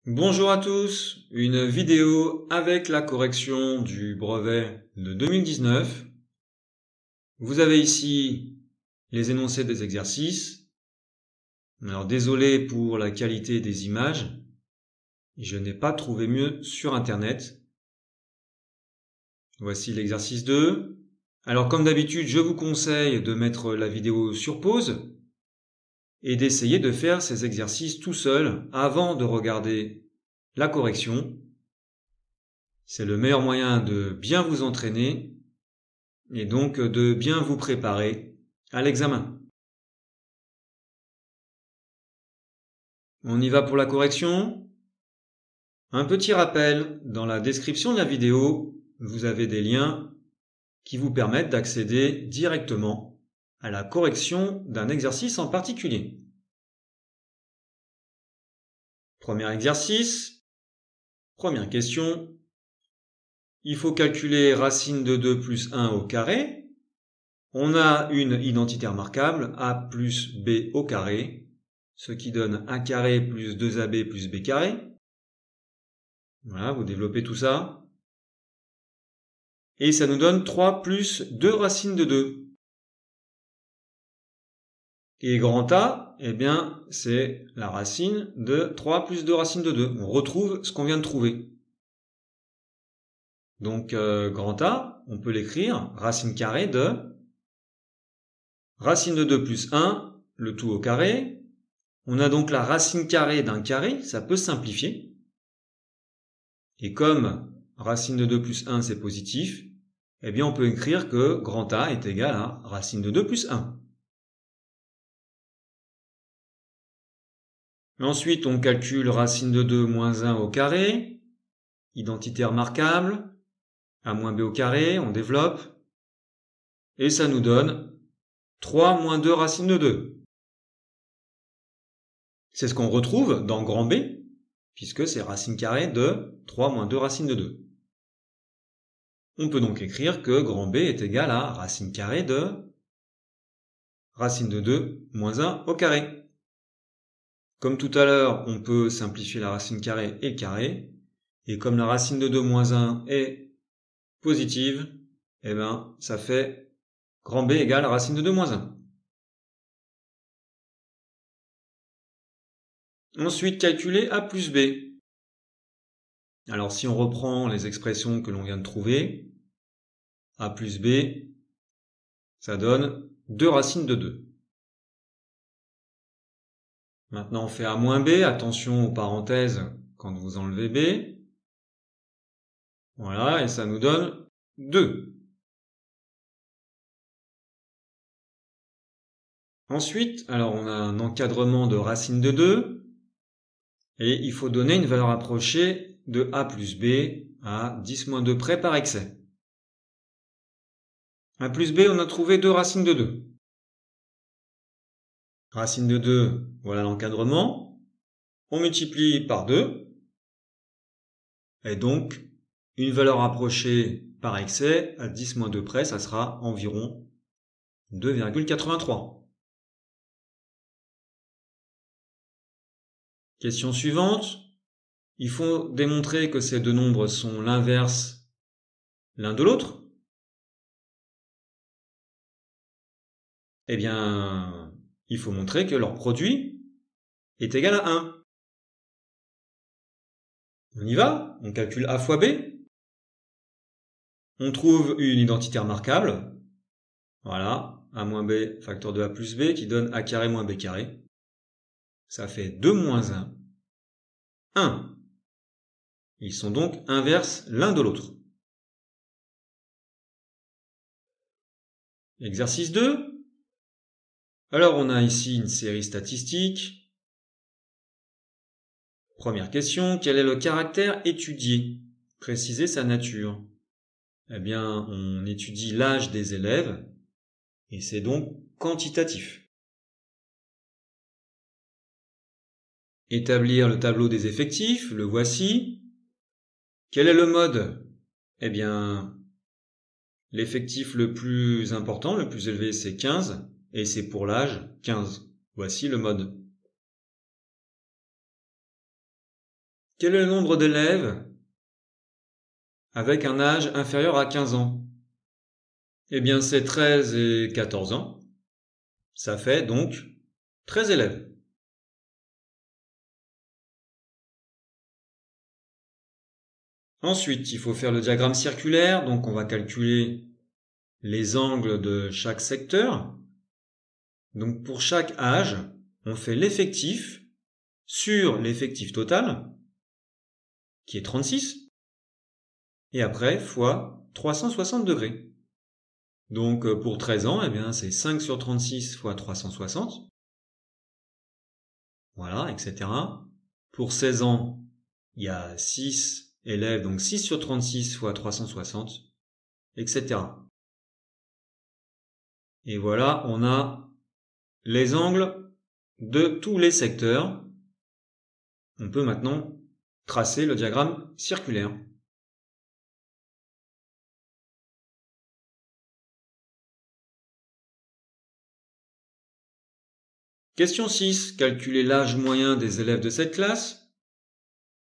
Bonjour à tous, une vidéo avec la correction du brevet de 2019. Vous avez ici les énoncés des exercices. Alors désolé pour la qualité des images, je n'ai pas trouvé mieux sur internet. Voici l'exercice 2. Alors comme d'habitude, je vous conseille de mettre la vidéo sur pause et d'essayer de faire ces exercices tout seul avant de regarder la correction. C'est le meilleur moyen de bien vous entraîner et donc de bien vous préparer à l'examen. On y va pour la correction. Un petit rappel, dans la description de la vidéo, vous avez des liens qui vous permettent d'accéder directement à la correction d'un exercice en particulier. Premier exercice, première question. Il faut calculer racine de 2 plus 1 au carré. On a une identité remarquable, a plus b au carré, ce qui donne a carré plus 2ab plus b carré. Voilà, vous développez tout ça. Et ça nous donne 3 plus 2 racines de 2. Et grand A, eh bien, c'est la racine de 3 plus 2 racines de 2. On retrouve ce qu'on vient de trouver. Donc, grand A, on peut l'écrire racine carrée de racine de 2 plus 1, le tout au carré. On a donc la racine carrée d'un carré, ça peut simplifier. Et comme racine de 2 plus 1, c'est positif, eh bien, on peut écrire que grand A est égal à racine de 2 plus 1. Ensuite, on calcule racine de 2 moins 1 au carré, identité remarquable, a moins b au carré, on développe, et ça nous donne 3 moins 2 racine de 2. C'est ce qu'on retrouve dans grand B, puisque c'est racine carrée de 3 moins 2 racine de 2. On peut donc écrire que grand B est égal à racine carrée de racine de 2 moins 1 au carré. Comme tout à l'heure, on peut simplifier la racine carrée et le carré, et comme la racine de 2 moins 1 est positive, eh ben, ça fait grand B égale racine de 2 moins 1. Ensuite, calculer A plus B. Alors, si on reprend les expressions que l'on vient de trouver, A plus B, ça donne 2 racines de 2. Maintenant, on fait A moins B. Attention aux parenthèses quand vous enlevez B. Voilà, et ça nous donne 2. Ensuite, alors on a un encadrement de racine de 2. Et il faut donner une valeur approchée de A plus B à 10 moins 2 près par excès. A plus B, on a trouvé 2 racines de 2. Racine de 2, voilà l'encadrement. On multiplie par 2. Et donc, une valeur approchée par excès à 10 moins 2 près, ça sera environ 2,83. Question suivante. Il faut démontrer que ces deux nombres sont l'inverse l'un de l'autre. Eh bien, il faut montrer que leur produit est égal à 1. On y va, on calcule A fois B. On trouve une identité remarquable. Voilà, A moins B, facteur de A plus B, qui donne A carré moins B carré. Ça fait 2 moins 1, 1. Ils sont donc inverses l'un de l'autre. Exercice 2. Alors on a ici une série statistique. Première question, quel est le caractère étudié? Préciser sa nature. Eh bien, on étudie l'âge des élèves, et c'est donc quantitatif. Établir le tableau des effectifs, le voici. Quel est le mode? Eh bien, l'effectif le plus important, le plus élevé, c'est 15, et c'est pour l'âge 15. Voici le mode. Quel est le nombre d'élèves avec un âge inférieur à 15 ans? Eh bien, c'est 13 et 14 ans. Ça fait donc 13 élèves. Ensuite, il faut faire le diagramme circulaire, donc on va calculer les angles de chaque secteur. Donc pour chaque âge, on fait l'effectif sur l'effectif total, qui est 36, et après fois 360 degrés. Donc pour 13 ans, eh bien c'est 5 sur 36 fois 360. Voilà, etc. Pour 16 ans, il y a 6 élèves, donc 6 sur 36 fois 360, etc. Et voilà, on a les angles de tous les secteurs. On peut maintenant tracer le diagramme circulaire. Question 6. Calculer l'âge moyen des élèves de cette classe.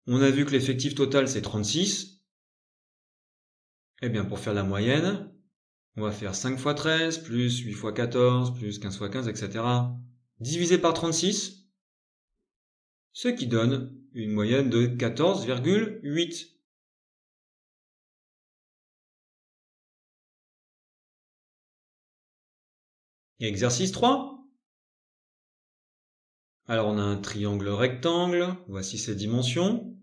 On a vu que l'effectif total c'est 36. Eh bien pour faire la moyenne, on va faire 5 fois 13, plus 8 fois 14, plus 15 fois 15, etc. divisé par 36, ce qui donne une moyenne de 14,8. Exercice 3. Alors on a un triangle rectangle, voici ses dimensions.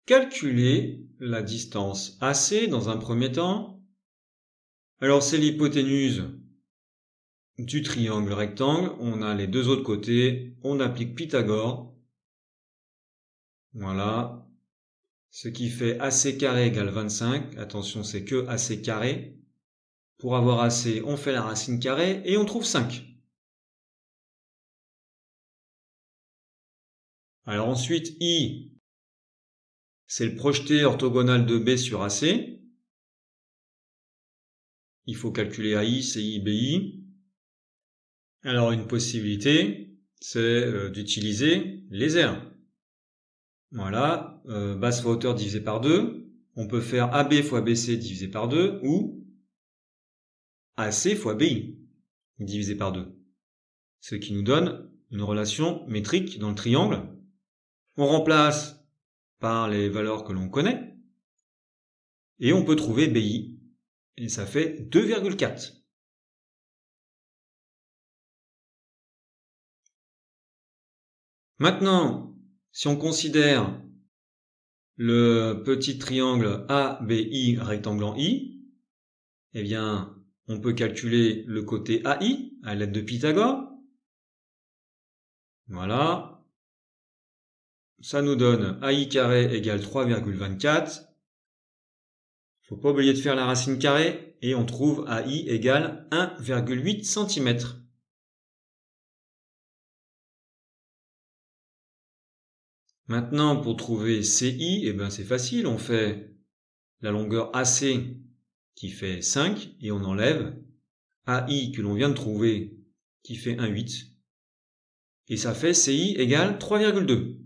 Calculer la distance AC dans un premier temps. Alors c'est l'hypoténuse du triangle rectangle, on a les deux autres côtés, on applique Pythagore. Voilà. Ce qui fait AC carré égale 25. Attention, c'est que AC carré. Pour avoir AC, on fait la racine carrée et on trouve 5. Alors ensuite, I, c'est le projeté orthogonal de B sur AC. Il faut calculer AI, CI, BI. Alors une possibilité, c'est d'utiliser les aires. Voilà, base fois hauteur divisé par 2. On peut faire AB fois BC divisé par 2 ou AC fois BI divisé par 2. Ce qui nous donne une relation métrique dans le triangle. On remplace par les valeurs que l'on connaît et on peut trouver BI et ça fait 2,4. Maintenant, si on considère le petit triangle ABI rectangle en I, eh bien, on peut calculer le côté AI à l'aide de Pythagore. Voilà. Ça nous donne AI carré égale 3,24. Faut pas oublier de faire la racine carrée et on trouve AI égale 1,8 cm. Maintenant, pour trouver CI, eh ben c'est facile, on fait la longueur AC qui fait 5 et on enlève AI que l'on vient de trouver qui fait 1,8 et ça fait CI égale 3,2.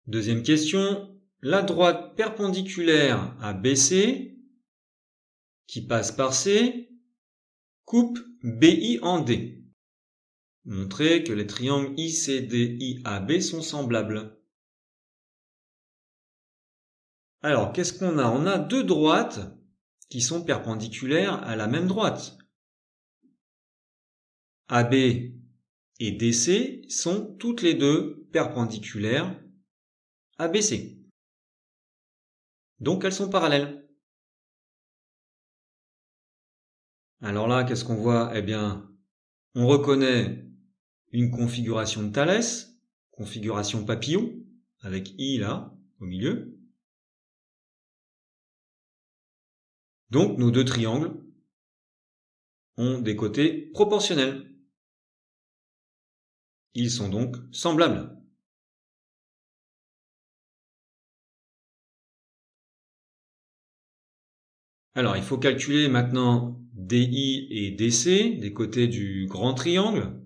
Deuxième question, la droite perpendiculaire à BC qui passe par C coupe BI en D. Montrer que les triangles ICD-IAB sont semblables. Alors, qu'est-ce qu'on a? On a deux droites qui sont perpendiculaires à la même droite. AB et DC sont toutes les deux perpendiculaires à BC. Donc elles sont parallèles. Alors là, qu'est-ce qu'on voit? Eh bien, on reconnaît une configuration de Thalès, configuration papillon, avec I là, au milieu. Donc nos deux triangles ont des côtés proportionnels. Ils sont donc semblables. Alors il faut calculer maintenant DI et DC, des côtés du grand triangle?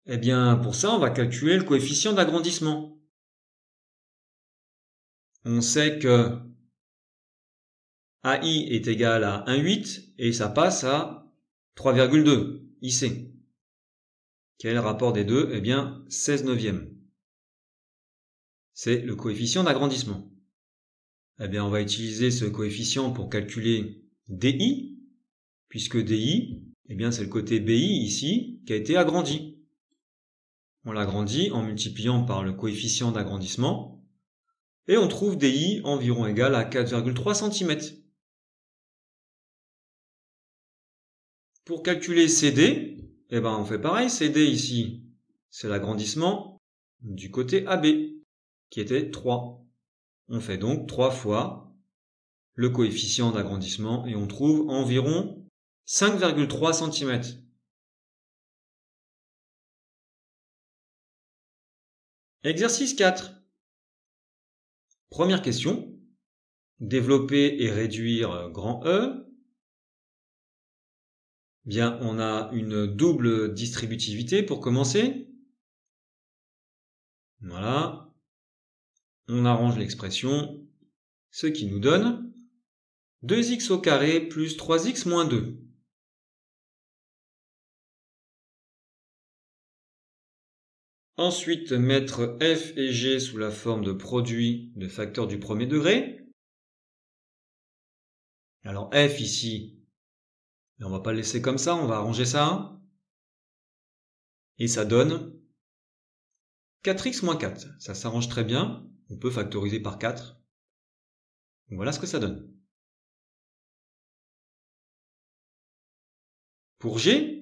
Eh bien, pour ça, on va calculer le coefficient d'agrandissement. On sait que AI est égal à 1,8 et ça passe à 3,2 IC. Quel est le rapport des deux? Eh bien, 16 neuvièmes. C'est le coefficient d'agrandissement. Eh bien, on va utiliser ce coefficient pour calculer DI, puisque DI, eh bien, c'est le côté BI ici qui a été agrandi. On l'agrandit en multipliant par le coefficient d'agrandissement et on trouve DI environ égal à 4,3 cm. Pour calculer CD, eh ben, on fait pareil. CD ici, c'est l'agrandissement du côté AB, qui était 3. On fait donc 3 fois le coefficient d'agrandissement et on trouve environ 5,3 cm. Exercice 4. Première question. Développer et réduire grand E. Bien, on a une double distributivité pour commencer. Voilà. On arrange l'expression, ce qui nous donne 2x au carré plus 3x moins 2. Ensuite, mettre f et g sous la forme de produits de facteurs du premier degré. Alors f ici, on va pas le laisser comme ça, on va arranger ça. Et ça donne 4x moins 4. Ça s'arrange très bien. On peut factoriser par 4. Donc voilà ce que ça donne. Pour g,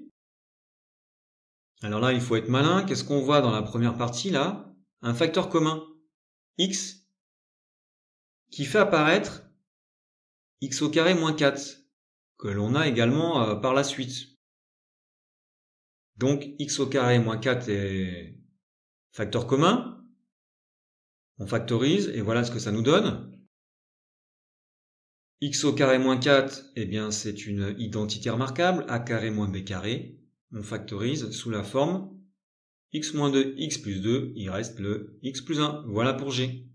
alors là, il faut être malin. Qu'est-ce qu'on voit dans la première partie là? Un facteur commun, x, qui fait apparaître x au carré moins 4, que l'on a également par la suite. Donc x au carré moins 4 est facteur commun. On factorise et voilà ce que ça nous donne. X au carré moins 4, eh bien c'est une identité remarquable, a carré moins b carré. On factorise sous la forme x moins 2, x plus 2, il reste le x plus 1. Voilà pour g.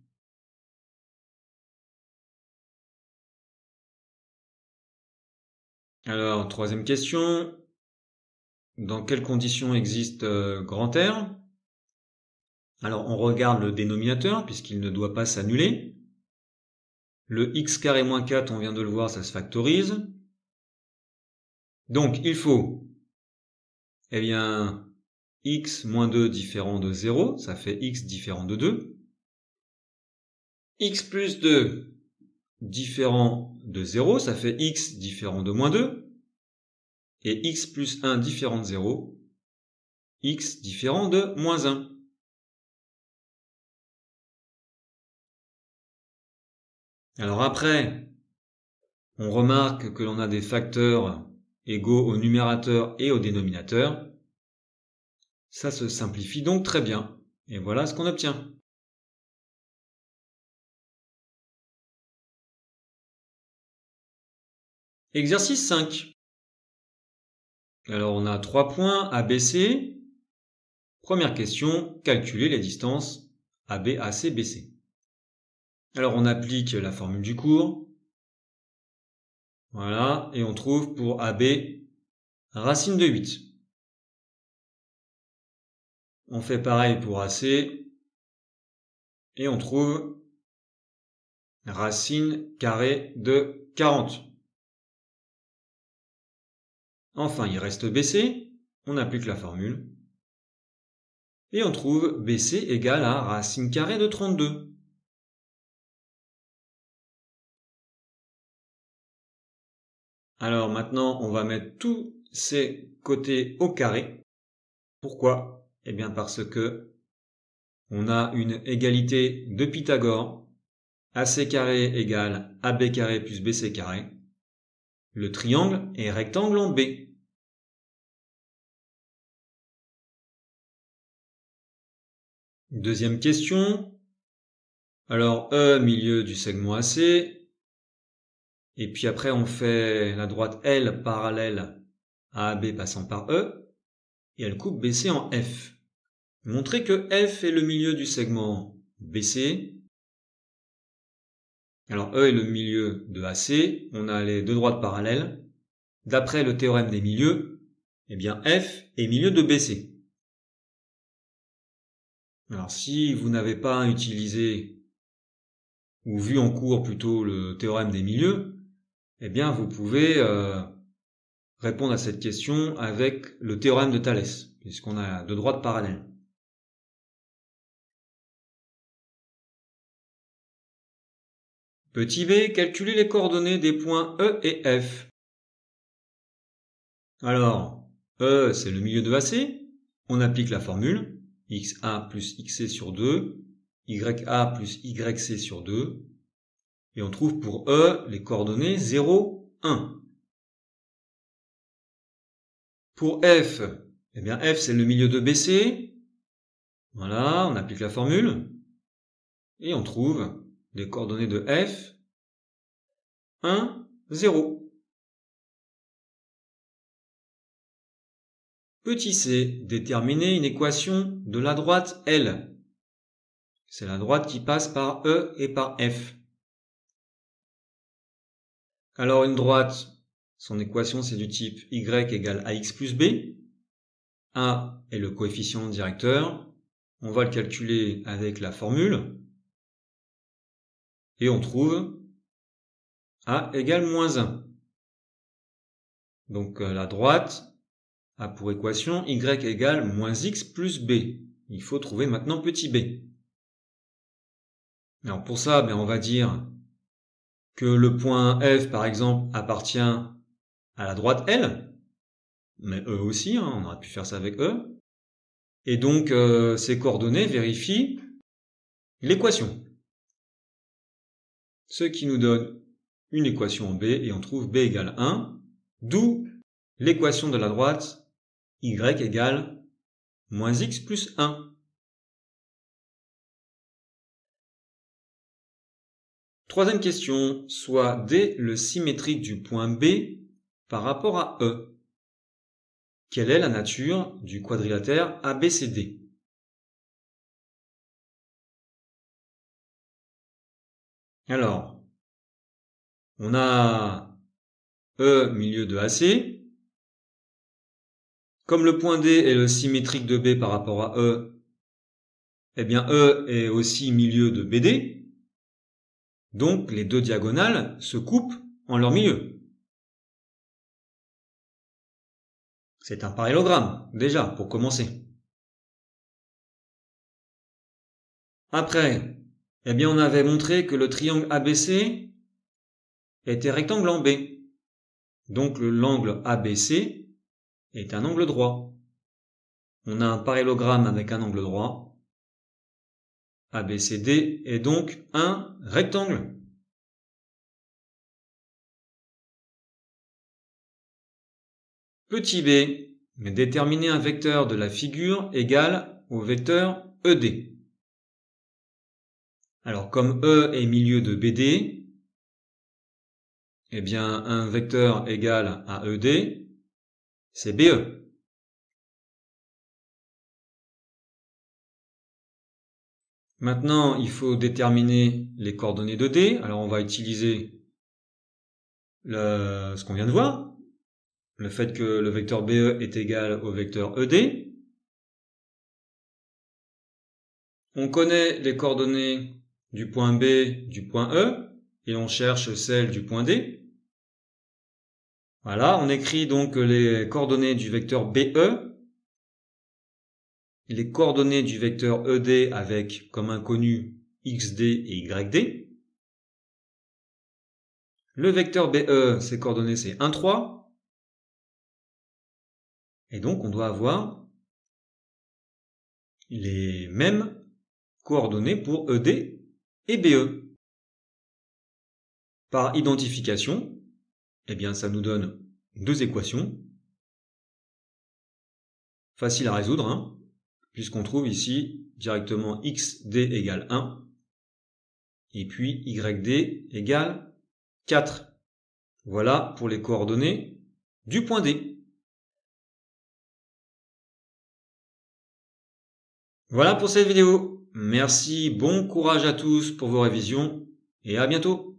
Alors, troisième question. Dans quelles conditions existe grand R? Alors, on regarde le dénominateur, puisqu'il ne doit pas s'annuler. Le x carré moins 4, on vient de le voir, ça se factorise. Donc, il faut, eh bien, x moins 2 différent de 0, ça fait x différent de 2. X plus 2 différent de 0, ça fait x différent de moins 2. Et x plus 1 différent de 0, x différent de moins 1. Alors après, on remarque que l'on a des facteurs égaux au numérateur et au dénominateur. Ça se simplifie donc très bien. Et voilà ce qu'on obtient. Exercice 5. Alors on a 3 points ABC. Première question, calculer les distances AB, AC, BC. Alors on applique la formule du cours. Voilà, et on trouve pour AB racine de 8. On fait pareil pour AC et on trouve racine carrée de 40. Enfin, il reste BC, on applique la formule et on trouve BC égale à racine carrée de 32. Alors maintenant, on va mettre tous ces côtés au carré. Pourquoi? Eh bien parce que on a une égalité de Pythagore. AC carré égale AB carré plus BC carré. Le triangle est rectangle en B. Deuxième question. Alors E milieu du segment AC. Et puis après, on fait la droite L parallèle à AB passant par E. Et elle coupe BC en F. Montrer que F est le milieu du segment BC. Alors E est le milieu de AC. On a les deux droites parallèles. D'après le théorème des milieux, eh bien F est milieu de BC. Alors si vous n'avez pas utilisé ou vu en cours plutôt le théorème des milieux, eh bien vous pouvez répondre à cette question avec le théorème de Thalès, puisqu'on a deux droites parallèles. Petit b, calculer les coordonnées des points E et F. Alors, E, c'est le milieu de AC. On applique la formule. XA plus XC sur 2, YA plus YC sur 2. Et on trouve pour E les coordonnées 0, 1. Pour F, eh bien F, c'est le milieu de BC. Voilà, on applique la formule. Et on trouve les coordonnées de F, 1, 0. Petit c, déterminer une équation de la droite L. C'est la droite qui passe par E et par F. Alors une droite, son équation c'est du type y égale ax plus b. A est le coefficient directeur. On va le calculer avec la formule. Et on trouve A égale moins 1. Donc la droite a pour équation y égale moins x plus b. Il faut trouver maintenant petit b. Alors pour ça, on va dire que le point F, par exemple, appartient à la droite L, mais E aussi, on aurait pu faire ça avec E. Et donc, ces coordonnées vérifient l'équation. Ce qui nous donne une équation en B, et on trouve B égale 1, d'où l'équation de la droite Y égale moins x plus 1. Troisième question, soit D le symétrique du point B par rapport à E. Quelle est la nature du quadrilatère ABCD? Alors, on a E milieu de AC. Comme le point D est le symétrique de B par rapport à E, eh bien E est aussi milieu de BD. Donc les deux diagonales se coupent en leur milieu. C'est un parallélogramme, déjà, pour commencer. Après, eh bien on avait montré que le triangle ABC était rectangle en B. Donc l'angle ABC est un angle droit. On a un parallélogramme avec un angle droit. ABCD est donc un rectangle. Petit b, déterminer un vecteur de la figure égal au vecteur ED. Alors comme E est milieu de BD, eh bien un vecteur égal à ED, c'est BE. Maintenant, il faut déterminer les coordonnées de D. Alors on va utiliser ce qu'on vient de voir, le fait que le vecteur BE est égal au vecteur ED. On connaît les coordonnées du point B, du point E, et on cherche celles du point D. Voilà, on écrit donc les coordonnées du vecteur BE, les coordonnées du vecteur ED avec comme inconnu XD et YD. Le vecteur BE, ses coordonnées c'est 1, 3. Et donc on doit avoir les mêmes coordonnées pour ED et BE. Par identification, eh bien ça nous donne deux équations. Facile à résoudre, puisqu'on trouve ici directement XD égale 1, et puis YD égale 4. Voilà pour les coordonnées du point D. Voilà pour cette vidéo. Merci, bon courage à tous pour vos révisions et à bientôt.